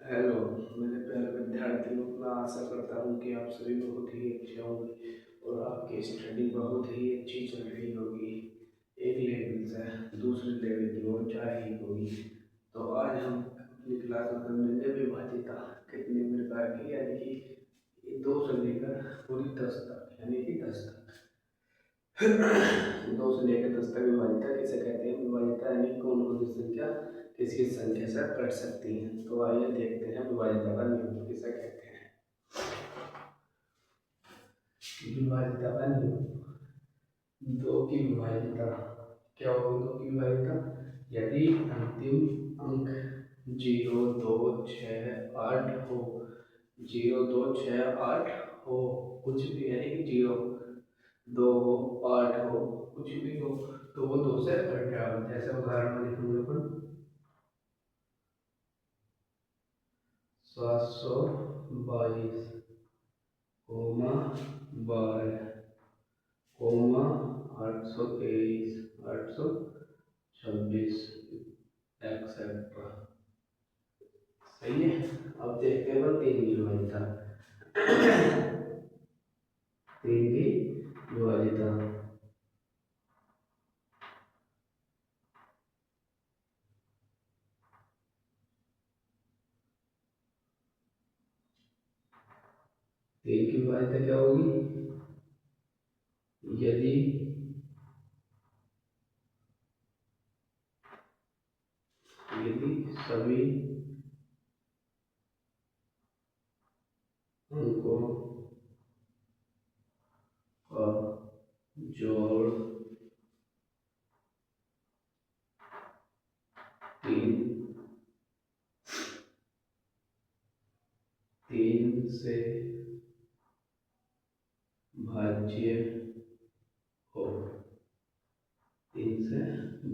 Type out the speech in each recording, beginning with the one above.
Hello मेरे प्यारे विद्यार्थियों, मैं आशा करता हूँ कि आप सभी बहुत ही अच्छे होंगे और आपकी स्टडी बहुत ही अच्छी चल रही होगी। एक लेवल से दूसरे लेवल की ओर जा रही होगी। तो आज हम अपनी क्लास में समझेंगे विभाज्यता कितने प्रकार की, यानी कि 2 से लेकर पूरी 10 तक, यानी कि 10 तक। 2 से लेकर 10 तक विभाज्यता किसे कहते हैं? विभाज्यता यानी कौन कौन सी संख्या किस किस संख्या से कट सकती है। तो आइए देखते हैं विभाज्यता का नियम किसे कहते हैं। विभाज्यता का नियम, दो की विभाज्यता क्या होगी? दो की विभाज्यता यदि अंतिम अंक 0, 2, 6, 8 हो, 0, 2, 6, 8 हो, कुछ भी, यानी कि 0, 2 हो, 8 हो, कुछ भी हो, तो वो 2 से कट जाएगा। जैसे उदाहरण में लिखेंगे अपन 722, कोमा 12, कोमा 823, 826, एक्सेट्रा। सही है। अब देखते हैं अपन 3 की विभाज्यता। 3 की विभाज्यता, 3 की विभाज्यता क्या होगी? यदि यदि सभी अंकों का जोड़ 3 से भाज्य हो, 3 से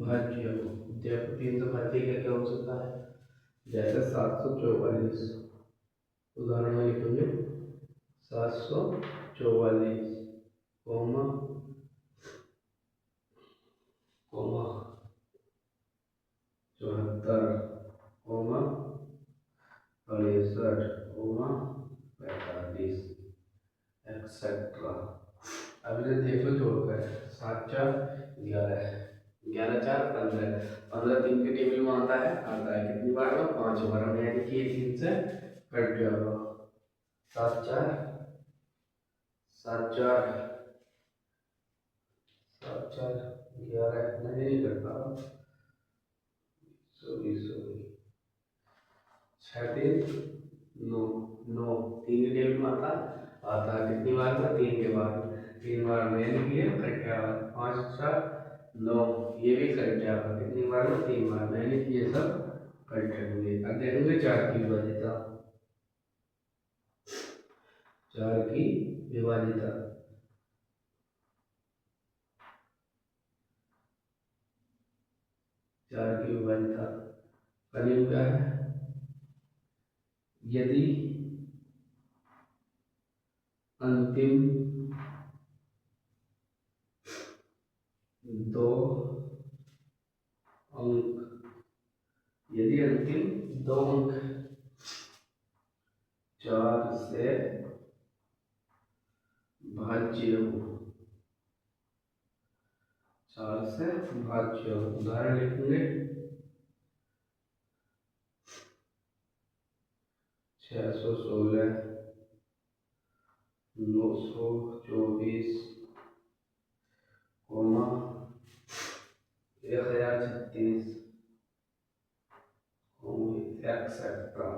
भाज्य हो। देखो 3 से भाज्य क्या क्या हो सकता है? जैसे 744, उदाहरण में लिखेंगे 744, comma comma 74, comma 68, comma 45, etcetera. अब इसे देख लो जोड़कर, 7 4 11, 11 4 15, 15 3 के टेबल में आता है कितनी बार में? 5 बार में, यानी कि ये 3 से कट जाएगा। 7 4 7 4 11, नहीं करता, सॉरी सॉरी, 6 3 9, 9 3 के टेबल में आता है कितनी बार में? 3 के बाद, 3 बार में, यानी कि ये कट जाएगा। 5 4 9, ये भी कट जाएगा कितनी बार में? 3 बार में, यानी कि ये सब कट जाएंगे। अब देखेंगे 4 की विभाज्यता। 4 की विभाज्यता, 4 की विभाज्यता का नियम क्या है? यदि अंतिम 2 अंक, यदि अंतिम 2 अंक 4 से भाज्य हो, 4 से भाज्य हो। उदाहरण लिखेंगे 616, 924, कोमा 1036, एक्सेट्रा।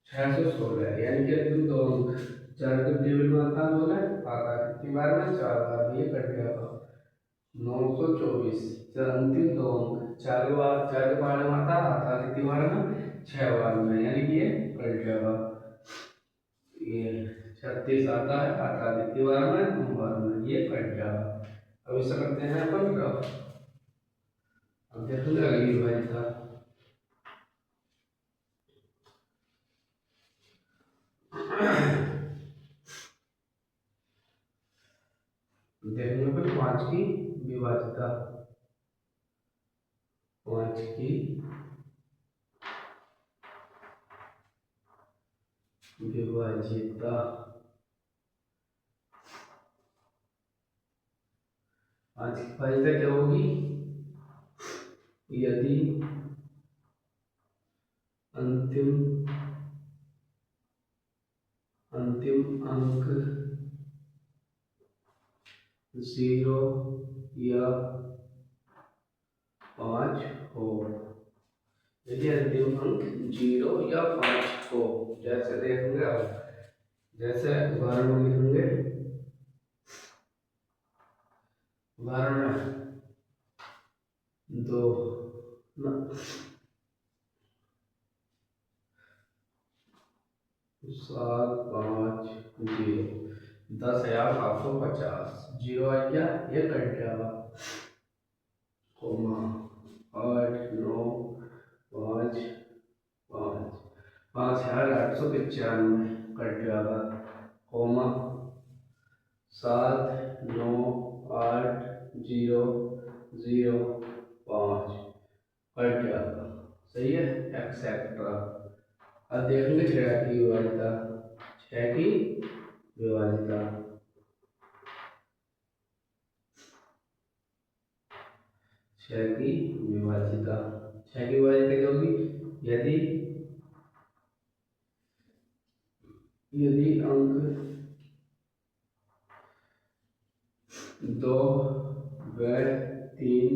616, यानी कि अंतिम 2 अंक 4 के टेबल में आता है कितनी बार में? 4 बार में, ये कट जाएगा। 924, जब अंतिम 2 अंक 4 के बार में आता है कितनी बार में? 6 बार में, यानी कि ये कट जाएगा। ये 36 आता है कितनी बार में? 2 बार में, ये कट जाएगा। अब इसे करते हैं अपन रफ। अब देखेंगे अगली विभाज्यता। देखेंगे अपन 5 की विभाज्यता। 5 की विभाजिता। आज की विभाजिता क्या होगी? यदि अंतिम अंक 0 या 5 हो। यदि अंतिम अंक 0 या 5 हो, जैसे देखेंगे आप, जैसे उदाहरण में लिखेंगे, उदाहरण है 2 7 5 0 10,750 जीरो आ गया, ये कट गया, कोमा 8 9 5 5 5,895 कट जाएगा, कोमा 7 9 8 0 0 5 कट जाएगा। सही है, एक्सेट्रा। अब देखेंगे 6 की विभाजिता। 6 की विभाजिता, 6 की विभाजिता, 6 की विभाजिता क्या होगी? यदि अंक 2 व 3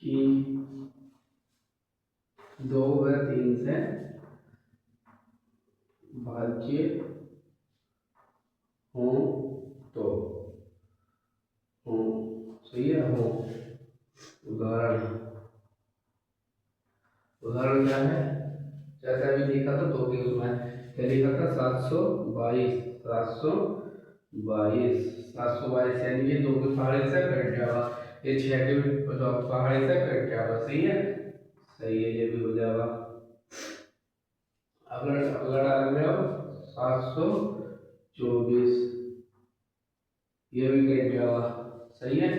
की 2 व 3 से भाज्य हो तो हो। सही है, हो। उदाहरण क्या है? जैसे अभी लिखा था तो भी उसमें क्या लिखा था? 722 722 यानी ये 2 की पहाड़ी से कट जाएगा, ये 6 की पहाड़ी से कट जाएगा। सही है, सही है, ये भी हो जाएगा। अगला डाल में अब 724, ये भी कट जाएगा। सही है,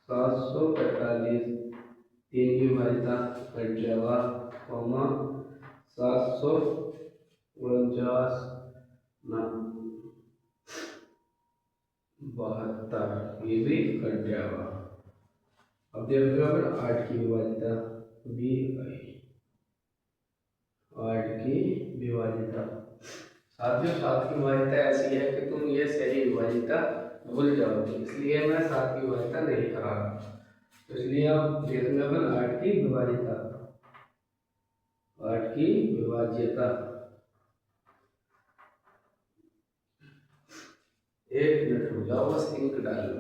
745 3 की विभाजिता कट जाएगा, कॉमा 749 72, ये भी कट जाएगा। अब देखो अगर 8 की विभाजिता, बी 8 की विभाजिता। साथियों 7 की विभाजिता ऐसी है कि तुम ये सही विभाजिता भूल जाओगे, इसलिए मैं 7 की विभाजिता नहीं करा रहा। तो इसलिए आप देखना अपन 8 की विभाजिता, 8 की विभाज्यता। 1 मिनट हो जाओ, बस इंक डाल लो।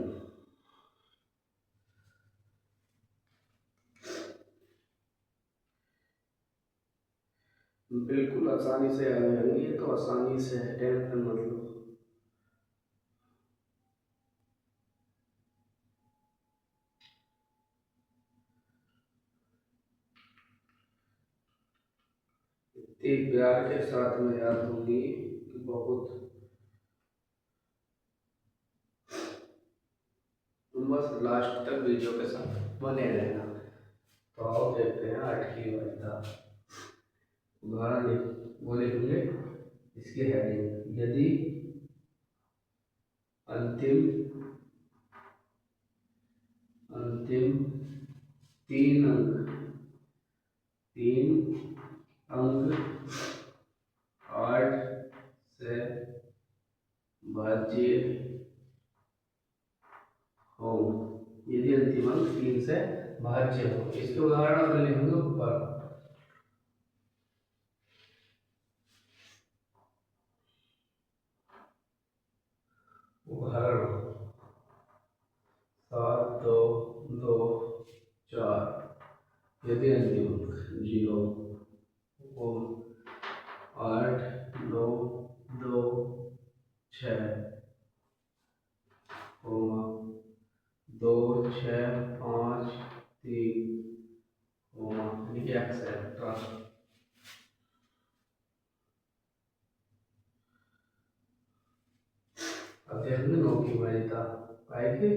बिल्कुल आसानी से आ जाएंगे, ये तो आसानी से है, टेंशन मत लो। इतने प्यार के साथ में याद होंगी कि बहुत। तुम बस लास्ट तक वीडियो के साथ बने रहना। तो आओ देखते हैं 8 की विभाजिता। उदाहरण वो लिखेंगे, इसकी हेडिंग, यदि अंतिम 3 अंक 8 से भाज्य हो। यदि अंतिम अंक 3 से भाज्य हो, इसके उदाहरण अगर लिखेंगे ऊपर। उदाहरण 7 2 2 4, यदि अंतिम अंक 0 हो, 8 9 2 6, 2 6 5 3, एक्सेट्रा। अब देखेंगे 9 की विभाजिता। आएगी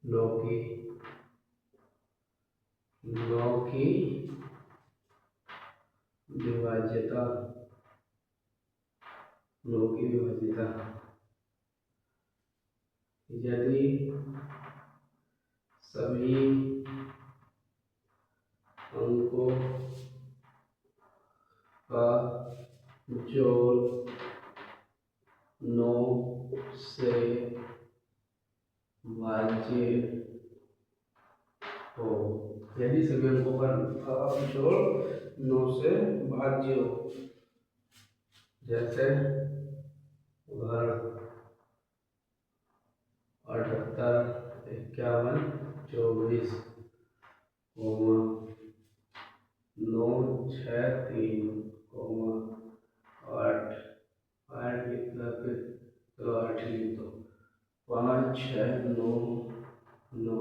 9 की विभाज्यता 9 की विभाज्यता यदि सभी अंकों का जोड़ 9 से भाज्य हो। यदि सभी अंकों का जोड़ 9 से भाज्य हो, जैसे उदाहरण 78, 51, 24, 9, 6, 3, 8, 8 लिखना, फिर चलो 8 लिख दो, 5, 6, 9, 9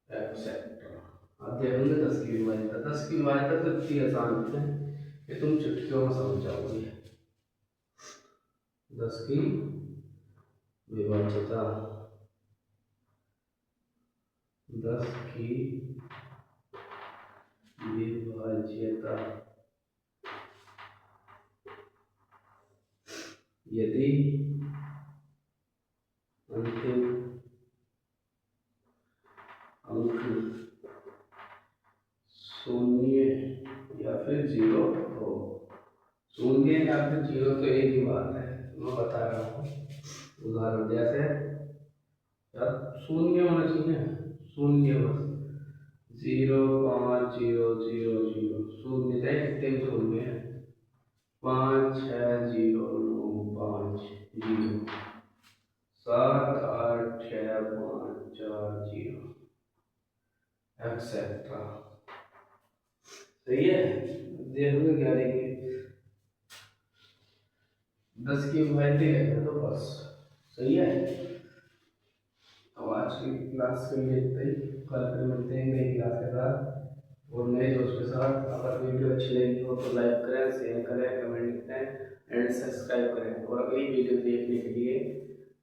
एक्सेट्रा। अब देखेंगे 10 की विभाज्यता। 10 की विभाज्यता तो इतनी आसान है कि तुम चुटकियों में समझ जाओगे। 10 की विभाज्यता, 10 की विभाज्यता यदि अंतिम अंक 0 या फिर 0 हो। 0 या फिर 0 तो एक ही बात है, मैं बता रहा हूँ। उदाहरण जैसे यार 0 होना चाहिए, 0 बस 0, 5, 0, 0, 0, 0 चाहे कितने भी 0 है, 5, 6, 0, 9, 5, 0, 7, 8, 6, 5, 4, 0 एक्सेट्रा। सही है। देखोगे क्या देंगे, 10 की विभाज्यता है तो बस सही है। अब आज की क्लास के लिए इतना ही। कल फिर मिलते हैं नई क्लास के साथ और नए दोस्त के साथ। अगर वीडियो अच्छी लगी हो तो लाइक करें, शेयर करें, कमेंट करें एंड सब्सक्राइब करें। और अगली वीडियो देखने के लिए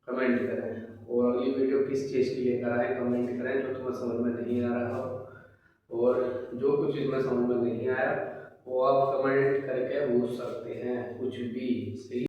कमेंट करें। और अगली वीडियो किस चीज़ की लेकर आए कमेंट करें, जो तुम्हें समझ में नहीं आ रहा हो। और जो कुछ इसमें समझ में नहीं आया वो आप कमेंट करके पूछ सकते हैं, कुछ भी। सही।